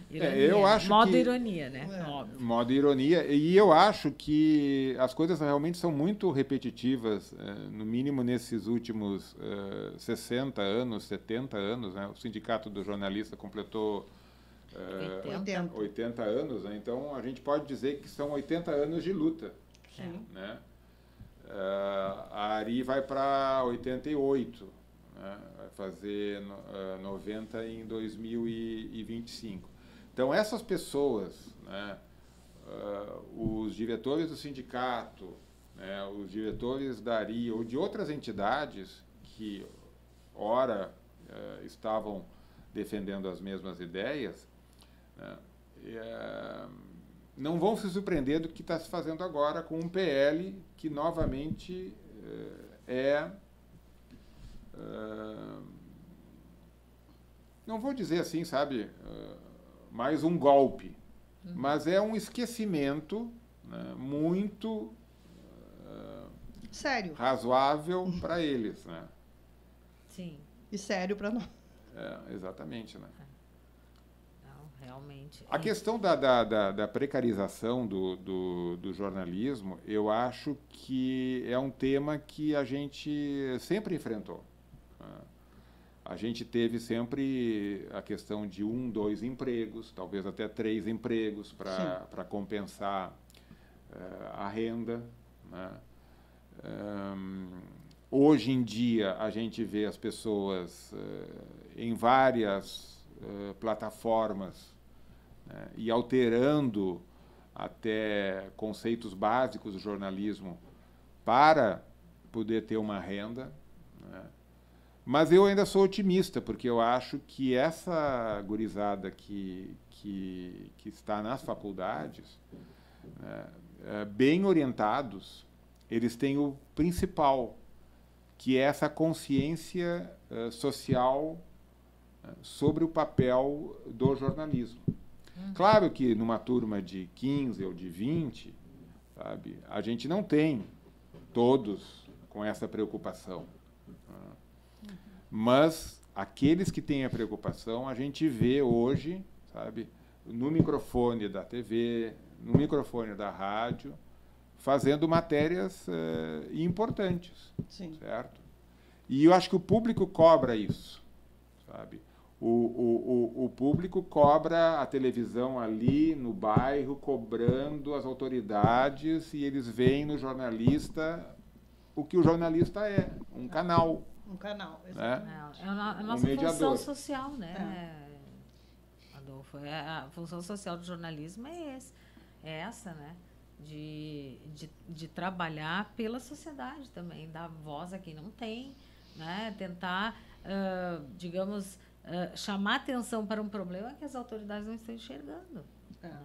Ironia, eu acho modo que- ironia, né? É. Óbvio. Modo ironia. E eu acho que as coisas realmente são muito repetitivas, no mínimo nesses últimos 60 anos, 70 anos. Né? O Sindicato do Jornalista completou 80. 80 anos, né? Então a gente pode dizer que são 80 anos de luta. Sim. Né? A ARI vai para 88, né? Vai fazer 90 em 2025. Então, essas pessoas, né, os diretores do sindicato, né, os diretores da ARI ou de outras entidades que, ora, estavam defendendo as mesmas ideias, né, não vão se surpreender do que está se fazendo agora com um PL que novamente não vou dizer assim, sabe, mais um golpe, mas é um esquecimento, né, muito Sério. razoável para eles, né? Sim, E sério para nós. Exatamente, né? não, realmente. A questão da precarização do jornalismo, eu acho que é um tema que a gente sempre enfrentou. A gente teve sempre a questão de 1, 2 empregos, talvez até 3 empregos para compensar a renda, né? Hoje em dia, a gente vê as pessoas em várias plataformas, né, e alterando até conceitos básicos do jornalismo para poder ter uma renda, né? Mas eu ainda sou otimista, porque eu acho que essa gurizada que está nas faculdades, né, bem orientados, eles têm o principal, que é essa consciência social sobre o papel do jornalismo. Claro que numa turma de 15 ou de 20, sabe, a gente não tem todos com essa preocupação. Mas aqueles que têm a preocupação, a gente vê hoje, sabe, no microfone da TV, no microfone da rádio, fazendo matérias importantes. Sim. Certo? E eu acho que o público cobra isso, sabe? O público cobra a televisão ali no bairro, cobrando as autoridades, e eles veem no jornalista o que o jornalista é, um canal. Um canal, Né? exatamente. É a nossa mediador. função social, né, Adolfo? A função social do jornalismo é essa, né? De trabalhar pela sociedade também, dar voz a quem não tem, né? Tentar, digamos, chamar atenção para um problema que as autoridades não estão enxergando. Né?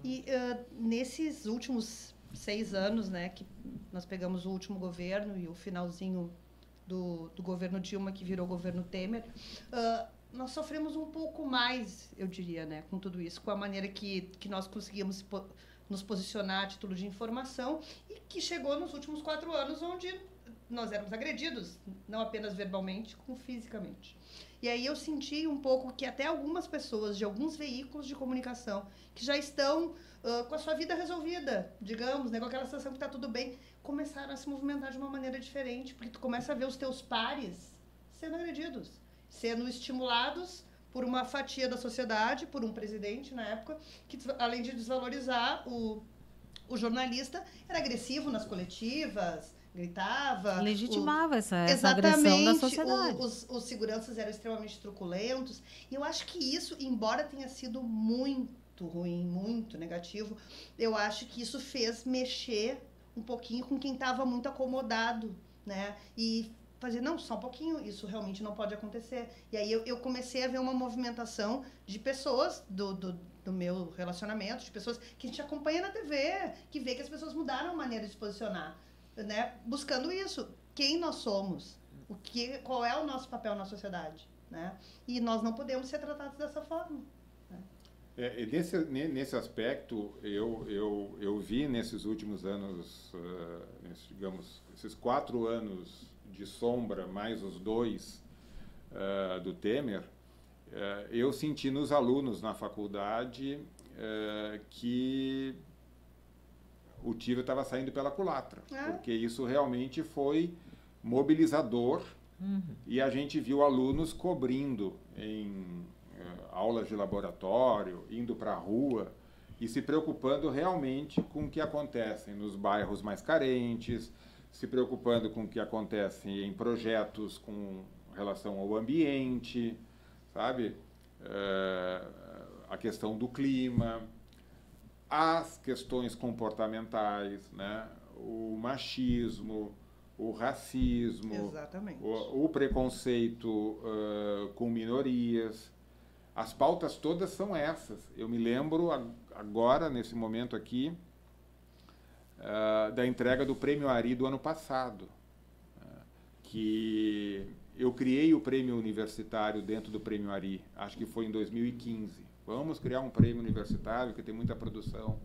E nesses últimos 6 anos, né, que nós pegamos o último governo e o finalzinho do governo Dilma, que virou governo Temer, nós sofremos um pouco mais, eu diria, né, com tudo isso, com a maneira que nós conseguimos nos posicionar a título de informação e que chegou nos últimos 4 anos onde nós éramos agredidos, não apenas verbalmente, como fisicamente. E aí eu senti um pouco que até algumas pessoas de alguns veículos de comunicação que já estão com a sua vida resolvida, digamos, né, com aquela sensação que está tudo bem, começaram a se movimentar de uma maneira diferente, porque tu começa a ver os teus pares sendo agredidos, sendo estimulados por uma fatia da sociedade, por um presidente na época, que além de desvalorizar o jornalista, era agressivo nas coletivas, gritava. Legitimava essa agressão da sociedade. Os seguranças eram extremamente truculentos. E eu acho que isso, embora tenha sido muito ruim, muito negativo, eu acho que isso fez mexer um pouquinho com quem estava muito acomodado, né? E fazer, não, só um pouquinho, isso realmente não pode acontecer. E aí eu comecei a ver uma movimentação de pessoas do meu relacionamento, de pessoas que a gente acompanha na TV, que vê que as pessoas mudaram a maneira de se posicionar, né? Buscando isso, quem nós somos, qual é o nosso papel na sociedade, né? E nós não podemos ser tratados dessa forma. Nesse aspecto, eu vi nesses últimos anos, digamos, esses 4 anos de sombra, mais os 2 do Temer, eu senti nos alunos na faculdade que o tiro estava saindo pela culatra, porque isso realmente foi mobilizador, e a gente viu alunos cobrindo em aulas de laboratório, indo para a rua e se preocupando realmente com o que acontece nos bairros mais carentes, se preocupando com o que acontece em projetos com relação ao ambiente, sabe? A questão do clima, as questões comportamentais, né? O machismo, o racismo, o preconceito com minorias. As pautas todas são essas. Eu me lembro agora, nesse momento aqui, da entrega do Prêmio Ari do ano passado, que eu criei o prêmio universitário dentro do Prêmio Ari, acho que foi em 2015. Vamos criar um prêmio universitário que tem muita produção.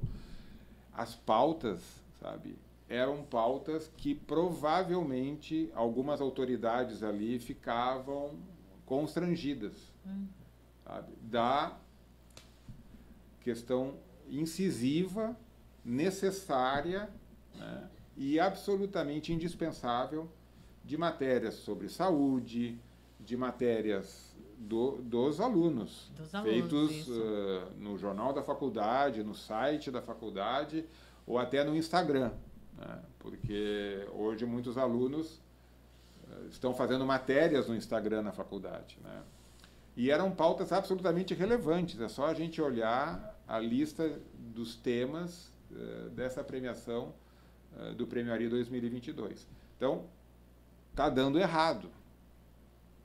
As pautas, sabe, eram pautas que provavelmente algumas autoridades ali ficavam constrangidas, sabe, da questão incisiva, necessária, né, e absolutamente indispensável de matérias sobre saúde, de matérias dos alunos, feitos no jornal da faculdade, no site da faculdade ou até no Instagram, né, porque hoje muitos alunos estão fazendo matérias no Instagram na faculdade, né. E eram pautas absolutamente relevantes, é só a gente olhar a lista dos temas dessa premiação do Prêmio Ari 2022. Então, está dando errado.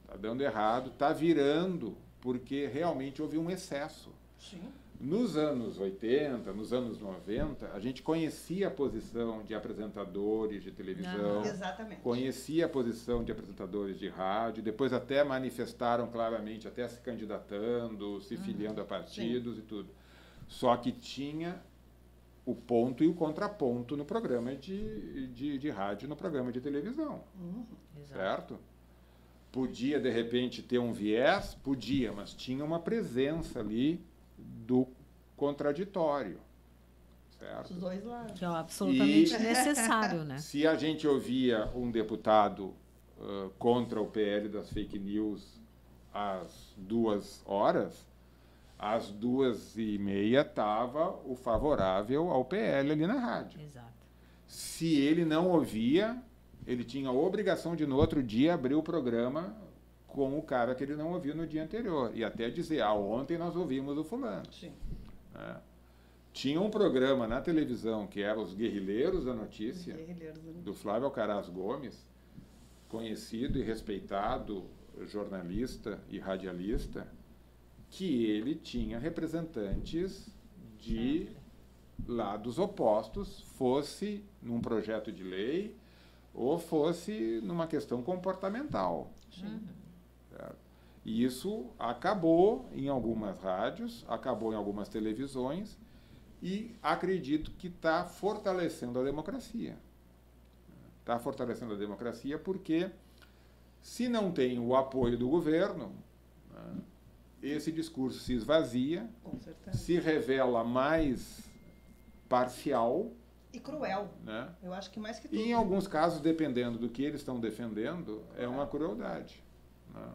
Está dando errado, está virando, porque realmente houve um excesso. Sim. Nos anos 80, nos anos 90, a gente conhecia a posição de apresentadores de televisão, conhecia a posição de apresentadores de rádio, depois até manifestaram claramente, até se candidatando, se filiando a partidos, sim, e tudo. Só que tinha o ponto e o contraponto no programa de rádio, no programa de televisão, certo? Podia, de repente, ter um viés? Podia, mas tinha uma presença ali do contraditório, certo? Os dois lados. Que é absolutamente necessário, né? Se a gente ouvia um deputado contra o PL das fake news às 2 horas, às 2h30 estava o favorável ao PL ali na rádio. Exato. Se ele não ouvia, ele tinha a obrigação de, no outro dia, abrir o programa com o cara que ele não ouviu no dia anterior. E até dizer, ontem nós ouvimos o fulano. Sim. Tinha um programa na televisão que era Os Guerrilheiros da Notícia, do Flávio Alcaraz Gomes, conhecido e respeitado jornalista e radialista, que ele tinha representantes de lados opostos, fosse num projeto de lei ou fosse numa questão comportamental. Certo? E isso acabou em algumas rádios, acabou em algumas televisões, e acredito que está fortalecendo a democracia. Está fortalecendo a democracia porque, se não tem o apoio do governo, né, esse discurso se esvazia, se revela mais parcial e cruel, né? Eu acho que mais que tudo. E, em alguns casos, dependendo do que eles estão defendendo, é uma crueldade, né?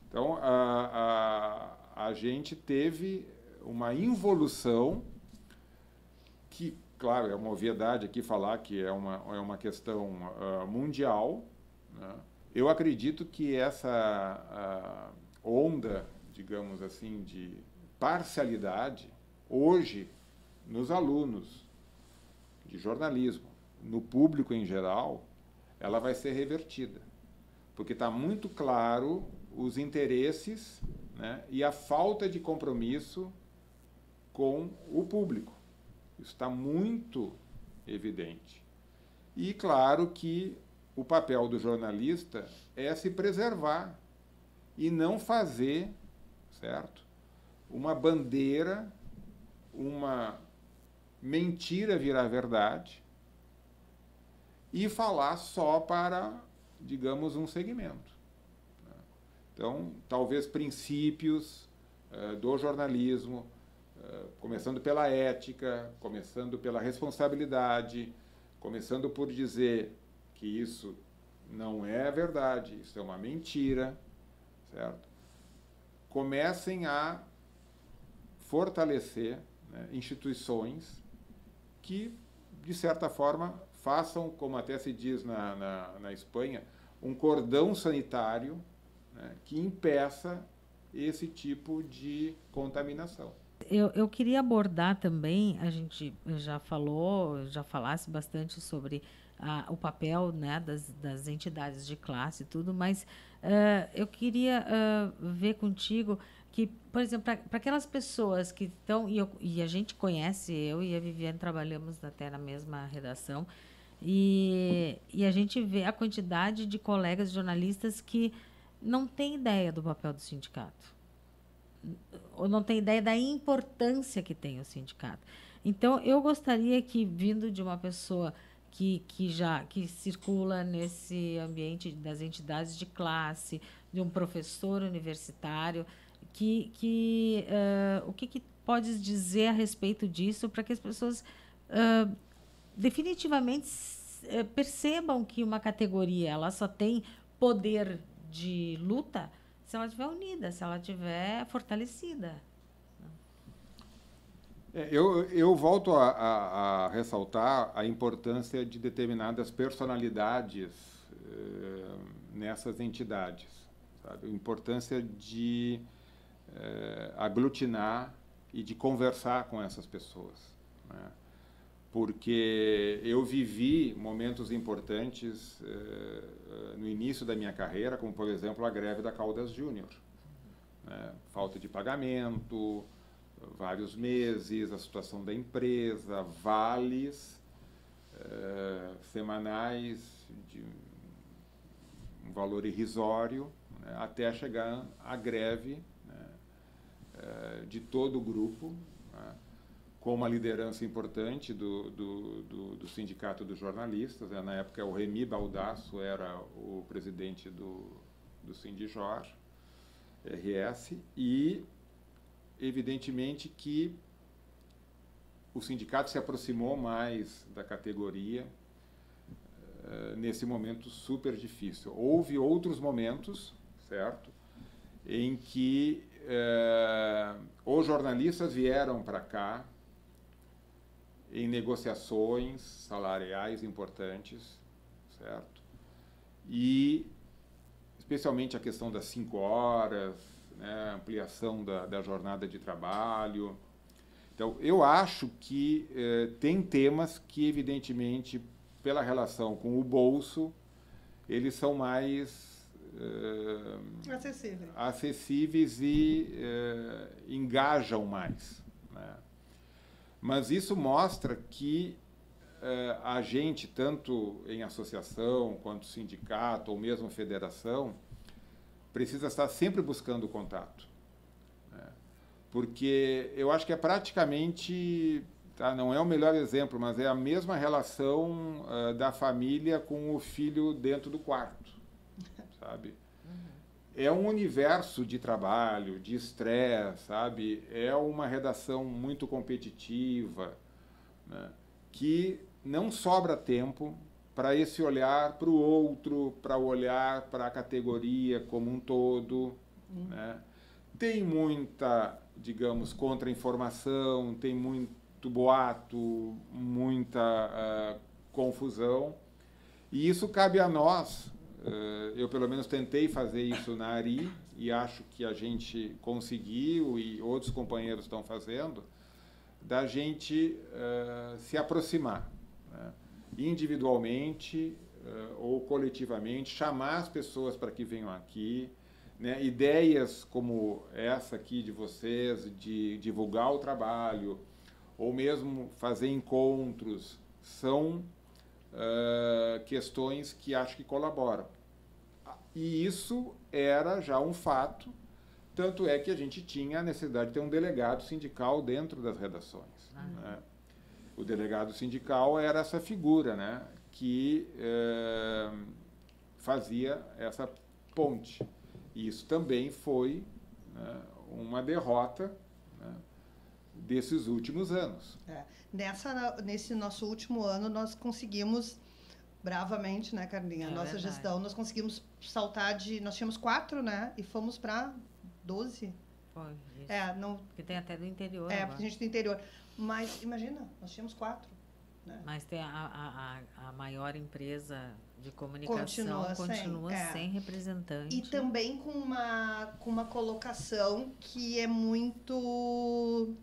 Então, a gente teve uma involução que, claro, é uma obviedade aqui falar que é uma questão mundial, né? Eu acredito que essa onda, digamos assim, de parcialidade, hoje, nos alunos de jornalismo, no público em geral, ela vai ser revertida. Porque está muito claro os interesses, né, e a falta de compromisso com o público. Isso está muito evidente. E, claro, que o papel do jornalista é se preservar e não fazer, certo, uma bandeira, uma mentira virar verdade e falar só para, digamos, um segmento. Então, talvez princípios do jornalismo, começando pela ética, começando pela responsabilidade, começando por dizer que isso não é verdade, isso é uma mentira, certo? Comecem a fortalecer, né, instituições que, de certa forma, façam, como até se diz na Espanha, um cordão sanitário, né, que impeça esse tipo de contaminação. Eu queria abordar também, a gente já falasse bastante sobre o papel, né, das entidades de classe e tudo, mas eu queria ver contigo que, por exemplo, para aquelas pessoas que estão, e a gente conhece, eu e a Viviane trabalhamos até na mesma redação, e a gente vê a quantidade de colegas jornalistas que não têm ideia do papel do sindicato, ou não tem ideia da importância que tem o sindicato. Então, eu gostaria que, vindo de uma pessoa que circula nesse ambiente das entidades de classe, de um professor universitário, o que podes dizer a respeito disso para que as pessoas definitivamente percebam que uma categoria ela só tem poder de luta se ela estiver unida, se ela estiver fortalecida. Eu volto a ressaltar a importância de determinadas personalidades nessas entidades, sabe? A importância de aglutinar e de conversar com essas pessoas, né? Porque eu vivi momentos importantes no início da minha carreira, como, por exemplo, a greve da Caldas Júnior, né? Falta de pagamento, vários meses, a situação da empresa, vales semanais de um valor irrisório, né? Até chegar à greve, né? De todo o grupo, né? Com uma liderança importante do Sindicato dos Jornalistas, né? Na época o Remy Baldasso era o presidente do Sindijor, RS, e evidentemente que o sindicato se aproximou mais da categoria nesse momento super difícil. Houve outros momentos, certo, em que os jornalistas vieram para cá em negociações salariais importantes, certo? E especialmente a questão das 5 horas, né, ampliação da jornada de trabalho. Então, eu acho que tem temas que, evidentemente, pela relação com o bolso, eles são mais acessíveis e engajam mais, né? Mas isso mostra que a gente, tanto em associação, quanto sindicato, ou mesmo federação, precisa estar sempre buscando contato, né? porque eu acho que é praticamente, tá, não é o melhor exemplo, mas é a mesma relação da família com o filho dentro do quarto, sabe? É um universo de trabalho, de estresse, sabe? É uma redação muito competitiva, né? Que não sobra tempo para esse olhar para o outro, para olhar para a categoria como um todo, né? Tem muita, digamos, contra-informação, tem muito boato, muita confusão, e isso cabe a nós. Eu, pelo menos, tentei fazer isso na ARI e acho que a gente conseguiu e outros companheiros estão fazendo, da gente se aproximar, né? Individualmente ou coletivamente, chamar as pessoas para que venham aqui, né? Ideias como essa aqui de vocês, de divulgar o trabalho, ou mesmo fazer encontros, são questões que acho que colaboram. E isso era já um fato, tanto é que a gente tinha a necessidade de ter um delegado sindical dentro das redações, né? O delegado sindical era essa figura, né, que fazia essa ponte. E isso também foi, né, uma derrota, né, desses últimos anos. Nesse nosso último ano, nós conseguimos, bravamente, né, Carlinha? Nossa gestão, nós conseguimos saltar de... Nós tínhamos 4, né? E fomos para 12. Foi, isso. Não, porque tem até do interior porque agora. a gente do interior. Mas, imagina, nós tínhamos 4. Né? Mas tem a maior empresa de comunicação continua sem representante. E também com uma colocação que é muito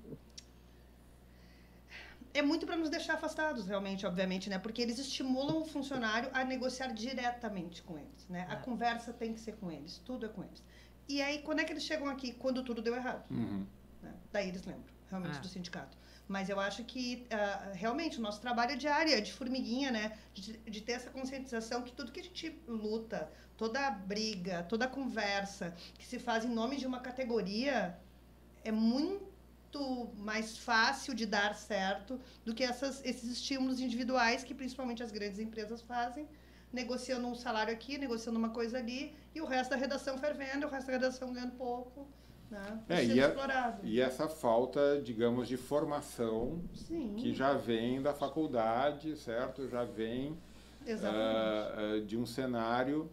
para nos deixar afastados, realmente, obviamente, né? Porque eles estimulam o funcionário a negociar diretamente com eles, né? A conversa tem que ser com eles, tudo é com eles. E aí, quando é que eles chegam aqui? Quando tudo deu errado. Né? Daí eles lembram, realmente, do sindicato. Mas eu acho que, realmente, o nosso trabalho é diário, é de formiguinha, né? De ter essa conscientização que tudo que a gente luta, toda a briga, toda a conversa que se faz em nome de uma categoria é muito mais fácil de dar certo do que esses estímulos individuais que principalmente as grandes empresas fazem, negociando um salário aqui, negociando uma coisa ali, e o resto da redação fervendo, o resto da redação ganhando pouco, né? Explorado. E essa falta, digamos, de formação, Sim, que já vem da faculdade, certo? Já vem de um cenário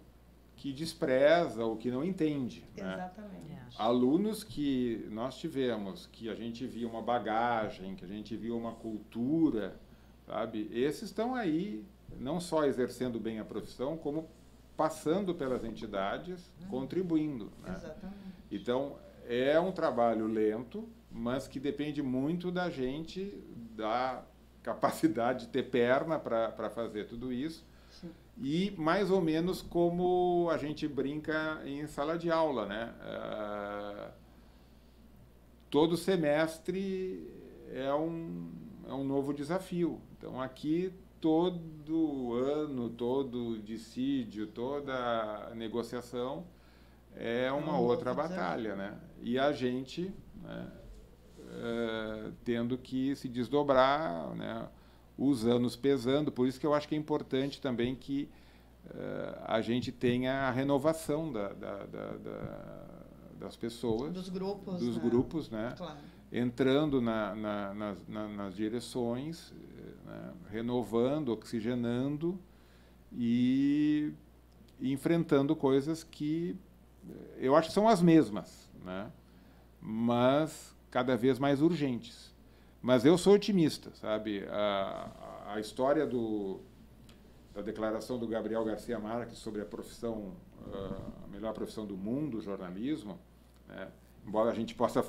que despreza ou que não entende. Exatamente. Né? Alunos que nós tivemos, que a gente via uma bagagem, que a gente via uma cultura, sabe? Esses estão aí, não só exercendo bem a profissão, como passando pelas entidades, contribuindo. Né? Exatamente. Então, é um trabalho lento, mas que depende muito da gente, da capacidade de ter perna para fazer tudo isso. Sim. E mais ou menos como a gente brinca em sala de aula, né? Todo semestre é um novo desafio. Então, aqui, todo ano, todo dissídio, toda negociação é uma outra batalha, né? E a gente, né, tendo que se desdobrar, né, os anos pesando. Por isso que eu acho que é importante também que a gente tenha a renovação das pessoas, dos grupos, né? Claro. Entrando nas direções, né, renovando, oxigenando e enfrentando coisas que eu acho que são as mesmas, né? Mas cada vez mais urgentes. Mas eu sou otimista, sabe? A história da declaração do Gabriel Garcia Marques sobre a profissão, a melhor profissão do mundo, o jornalismo, né? Embora a gente possa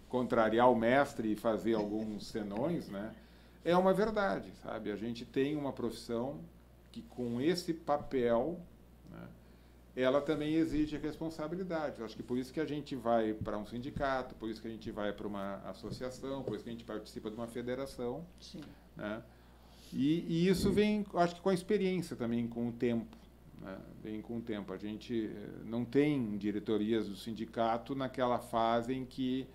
contrariar o mestre e fazer alguns senões, né? É uma verdade, sabe? A gente tem uma profissão que, com esse papel, né, ela também exige responsabilidade. Eu acho que por isso que a gente vai para um sindicato, por isso que a gente vai para uma associação, por isso que a gente participa de uma federação. Sim. Né? E isso vem, acho que com a experiência também, com o tempo. Né? Vem com o tempo. A gente não tem diretorias do sindicato naquela fase em que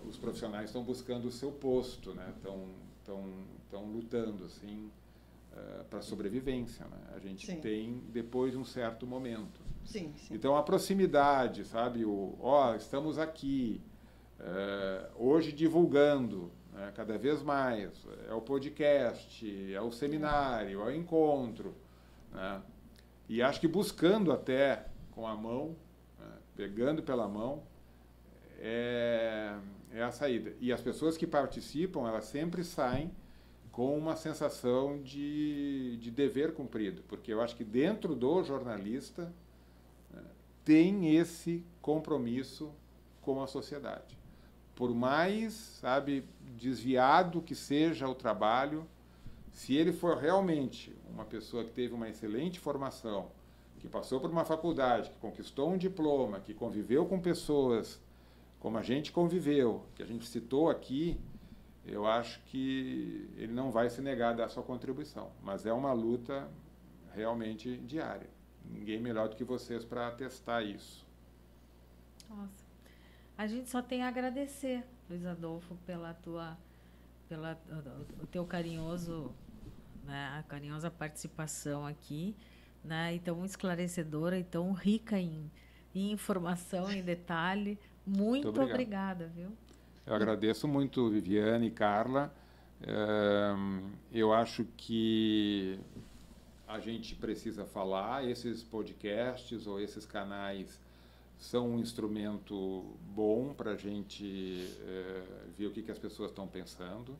os profissionais estão buscando o seu posto, né? Estão lutando assim, para a sobrevivência, né? A gente Sim. tem depois de um certo momento. Sim, sim. Então a proximidade, sabe? Estamos aqui, hoje divulgando, né? Cada vez mais. É o podcast, é o seminário, é o encontro, né? E acho que buscando até com a mão, né? Pegando pela mão, é a saída. E as pessoas que participam, elas sempre saem com uma sensação de dever cumprido, porque eu acho que dentro do jornalista, né, tem esse compromisso com a sociedade. Por mais, sabe, desviado que seja o trabalho, se ele for realmente uma pessoa que teve uma excelente formação, que passou por uma faculdade, que conquistou um diploma, que conviveu com pessoas como a gente conviveu, que a gente citou aqui, eu acho que ele não vai se negar a dar sua contribuição. Mas é uma luta realmente diária. Ninguém melhor do que vocês para atestar isso. Nossa. A gente só tem a agradecer, Luiz Adolfo, o teu carinhoso, né, a carinhosa participação aqui, né, e tão esclarecedora e tão rica em informação, em detalhe. Muito obrigada, viu? Eu agradeço muito, Viviane e Carla. Eu acho que a gente precisa falar, esses podcasts ou esses canais são um instrumento bom para a gente ver o que as pessoas estão pensando.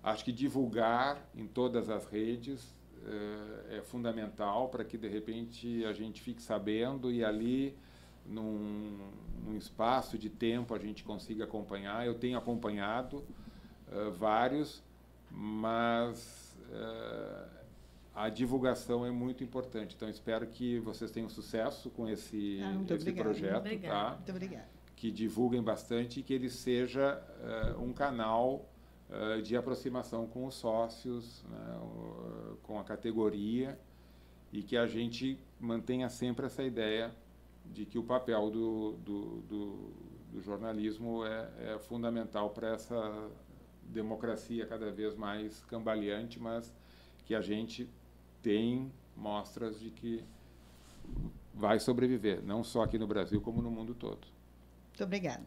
Acho que divulgar em todas as redes é fundamental para que, de repente, a gente fique sabendo e ali, num espaço de tempo, a gente consiga acompanhar. Eu tenho acompanhado vários, mas a divulgação é muito importante. Então, espero que vocês tenham sucesso com esse projeto. Obrigada. Muito obrigada. Que divulguem bastante e que ele seja um canal de aproximação com os sócios, né, com a categoria, e que a gente mantenha sempre essa ideia de que o papel do jornalismo é fundamental para essa democracia cada vez mais cambaleante, mas que a gente tem mostras de que vai sobreviver, não só aqui no Brasil, como no mundo todo. Muito obrigada.